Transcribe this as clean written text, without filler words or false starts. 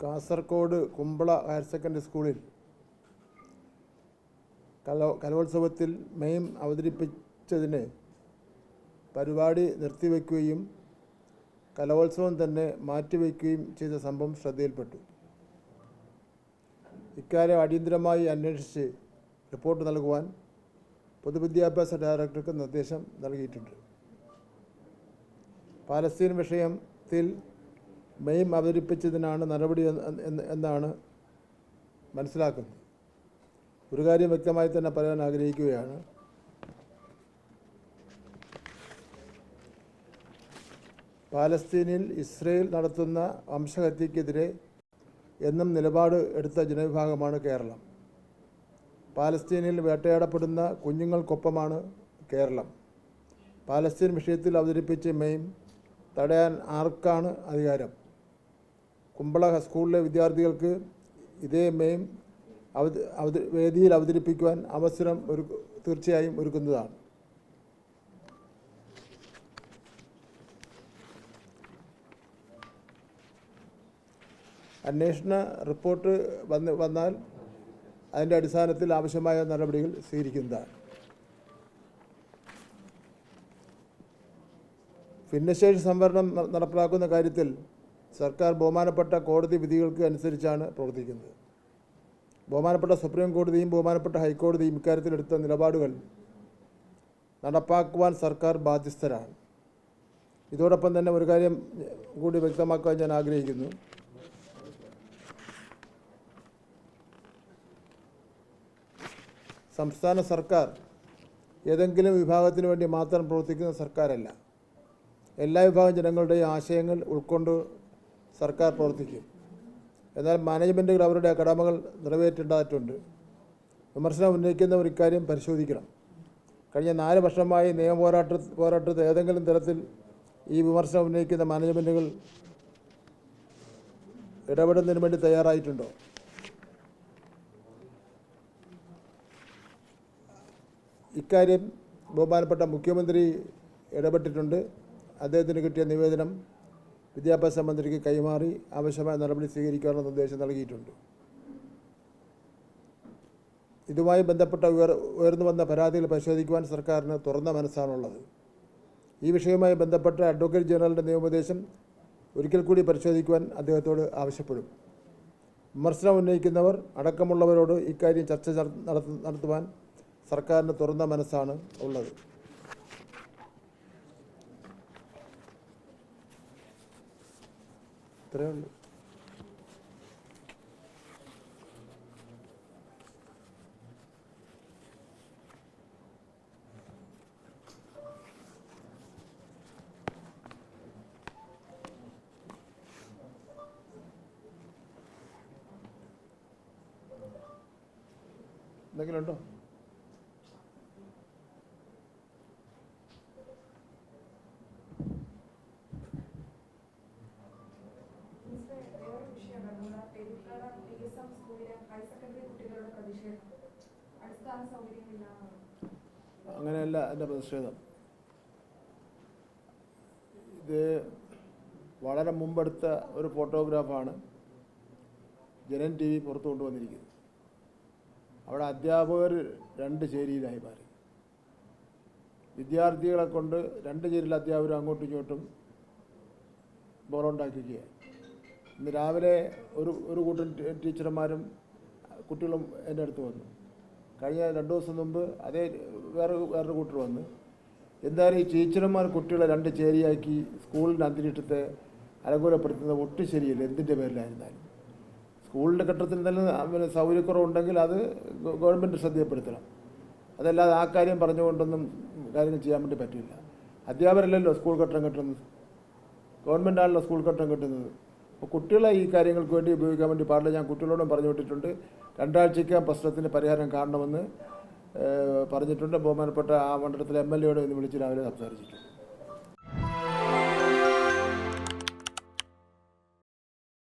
Kasaragod Kumbla higher secondary സ്കൂളിൽ കലോത്സവത്തിൽ മെയിം അവതരിപ്പിച്ചതിന് പരിപാടി നിർത്തിവെക്കുകയും കലോത്സവം തന്നെ മാറ്റിവെക്കുകയും ചെയ്ത സംഭവം ശ്രദ്ധയിൽപ്പെട്ടു. ഇക്കാര്യം അടിയന്തരമായി അന്വേഷിച്ച് റിപ്പോർട്ട് നൽകുവാൻ പൊതുവിദ്യാഭ്യാസ ഡയറക്ടർക്ക് നിർദ്ദേശം നൽകിയിട്ടുണ്ട്. പാലസ്തീൻ വിഷയത്തിൽ മെയിം അവതരിപ്പിച്ചതിനാണ് നടപടി എന്നാണ് മനസ്സിലാക്കുന്നത്. ഒരു കാര്യം വ്യക്തമായി തന്നെ പറയാൻ ആഗ്രഹിക്കുകയാണ്. പാലസ്തീനിൽ ഇസ്രയേൽ നടത്തുന്ന വംശഹത്യക്കെതിരെ എന്നും നിലപാട് എടുത്ത ജനവിഭാഗമാണ് കേരളം. പാലസ്തീനിൽ വേട്ടയാടപ്പെടുന്ന കുഞ്ഞുങ്ങൾക്കൊപ്പമാണ് കേരളം. പാലസ്തീൻ വിഷയത്തിൽ അവതരിപ്പിച്ച മെയിം തടയാൻ ആർക്കാണ് അധികാരം? കുമ്പള സ്കൂളിലെ വിദ്യാർത്ഥികൾക്ക് ഇതേ മെയിം വേദിയിൽ അവതരിപ്പിക്കുവാൻ അവസരം തീർച്ചയായും ഒരുക്കുന്നതാണ്. അന്വേഷണ റിപ്പോർട്ട് വന്നാൽ അതിൻ്റെ അടിസ്ഥാനത്തിൽ ആവശ്യമായ നടപടികൾ സ്വീകരിക്കുന്നതാണ്. ഭിന്നശേഷി സംവരണം നടപ്പിലാക്കുന്ന കാര്യത്തിൽ സർക്കാർ ബഹുമാനപ്പെട്ട കോടതി വിധികൾക്ക് അനുസരിച്ചാണ് പ്രവർത്തിക്കുന്നത്. ബഹുമാനപ്പെട്ട സുപ്രീം കോടതിയും ബഹുമാനപ്പെട്ട ഹൈക്കോടതിയും ഇക്കാര്യത്തിലെടുത്ത നിലപാടുകൾ നടപ്പാക്കുവാൻ സർക്കാർ ബാധ്യസ്ഥരാണ്. ഇതോടൊപ്പം തന്നെ ഒരു കാര്യം കൂടി വ്യക്തമാക്കാൻ ഞാൻ ആഗ്രഹിക്കുന്നു. സംസ്ഥാന സർക്കാർ ഏതെങ്കിലും വിഭാഗത്തിന് വേണ്ടി മാത്രം പ്രവർത്തിക്കുന്ന സർക്കാരല്ല. എല്ലാ വിഭാഗം ജനങ്ങളുടെയും ആശയങ്ങൾ ഉൾക്കൊണ്ട് സർക്കാർ പ്രവർത്തിക്കും. എന്നാൽ മാനേജ്മെൻറ്റുകൾ അവരുടെ കടമകൾ നിറവേറ്റേണ്ടതായിട്ടുണ്ട്. വിമർശനം ഉന്നയിക്കുന്നവർ ഇക്കാര്യം പരിശോധിക്കണം. കഴിഞ്ഞ 4 വർഷമായി പോരാട്ടത്തിൽ ഏതെങ്കിലും തരത്തിൽ ഈ വിമർശനം ഉന്നയിക്കുന്ന മാനേജ്മെൻറ്റുകൾ ഇടപെടുന്നതിന് വേണ്ടി തയ്യാറായിട്ടുണ്ടോ? ഇക്കാര്യം ബഹുമാനപ്പെട്ട മുഖ്യമന്ത്രി ഇടപെട്ടിട്ടുണ്ട്. അദ്ദേഹത്തിന് കിട്ടിയ നിവേദനം വിദ്യാഭ്യാസ മന്ത്രിക്ക് കൈമാറി ആവശ്യമായ നടപടി സ്വീകരിക്കാനുള്ള നിർദ്ദേശം നൽകിയിട്ടുണ്ട്. ഇതുമായി ബന്ധപ്പെട്ട ഉയർന്നു വന്ന പരാതികൾ പരിശോധിക്കുവാൻ സർക്കാരിന് തുറന്ന മനസ്സാണുള്ളത്. ഈ വിഷയവുമായി ബന്ധപ്പെട്ട അഡ്വക്കേറ്റ് ജനറലിൻ്റെ നിയമോപദേശം ഒരിക്കൽ കൂടി പരിശോധിക്കുവാൻ അദ്ദേഹത്തോട് ആവശ്യപ്പെടും. വിമർശനം ഉന്നയിക്കുന്നവർ അടക്കമുള്ളവരോട് ഇക്കാര്യം ചർച്ച നടത്തുവാൻ സർക്കാരിന് തുറന്ന മനസ്സാണ് ഉള്ളത്. ഇത്രയേ ഉള്ളൂ. എന്തെങ്കിലും ഉണ്ടോ? അങ്ങനെയല്ല എൻ്റെ പ്രതിഷേധം. ഇത് വളരെ മുമ്പെടുത്ത ഒരു ഫോട്ടോഗ്രാഫാണ് ജനൻ TV പുറത്തു കൊണ്ടുവന്നിരിക്കുന്നത്. അവിടെ അധ്യാപകർ 2 ചേരിയിലായി മാറി. വിദ്യാർത്ഥികളെ കൊണ്ട് 2 ചേരിയിലെ അധ്യാപകർ അങ്ങോട്ടും ഇങ്ങോട്ടും ബോളുണ്ടാക്കിക്കുകയാണ്. ഇന്ന് രാവിലെ ഒരു കൂട്ടം ടീച്ചർമാരും കുട്ടികളും എൻ്റെ അടുത്ത് വന്നു. കഴിഞ്ഞ 2 ദിവസം മുമ്പ് അതേ വേറൊരു കൂട്ടർ വന്ന്. എന്തായാലും ഈ ടീച്ചർമാർ കുട്ടികളെ 2 ചേരിയാക്കി സ്കൂളിൻ്റെ അന്തരീക്ഷത്തെ അലങ്കോലപ്പെടുത്തുന്നത് ഒട്ടും ശരിയല്ല. എന്തിൻ്റെ പേരിലായിരുന്നാലും സ്കൂളിൻ്റെ ഘട്ടത്തിൽ തന്നെ സൗകര്യക്കുറവുണ്ടെങ്കിൽ അത് ഗവൺമെൻറ് ശ്രദ്ധയപ്പെടുത്തണം. അതല്ലാതെ ആ കാര്യം പറഞ്ഞുകൊണ്ടൊന്നും കാര്യങ്ങൾ ചെയ്യാൻ വേണ്ടി പറ്റില്ല. അധ്യാപകരല്ലല്ലോ സ്കൂൾ കെട്ടിടം കെട്ടുന്നത്, ഗവൺമെൻറ്റാണല്ലോ സ്കൂൾ കെട്ടിടം കെട്ടുന്നത്. അപ്പോൾ കുട്ടികളെ ഈ കാര്യങ്ങൾക്ക് വേണ്ടി ഉപയോഗിക്കാൻ വേണ്ടി പാടില്ല. ഞാൻ കുട്ടികളോടും പറഞ്ഞു വിട്ടിട്ടുണ്ട്. 2 ആഴ്ചയ്ക്ക് പ്രശ്നത്തിന് പരിഹാരം കാണണമെന്ന് പറഞ്ഞിട്ടുണ്ട്. ബഹുമാനപ്പെട്ട ആ മണ്ഡലത്തിലെ MLA യോട് ഇന്ന് വിളിച്ച് രാവിലെ സംസാരിച്ചിട്ടുണ്ട്.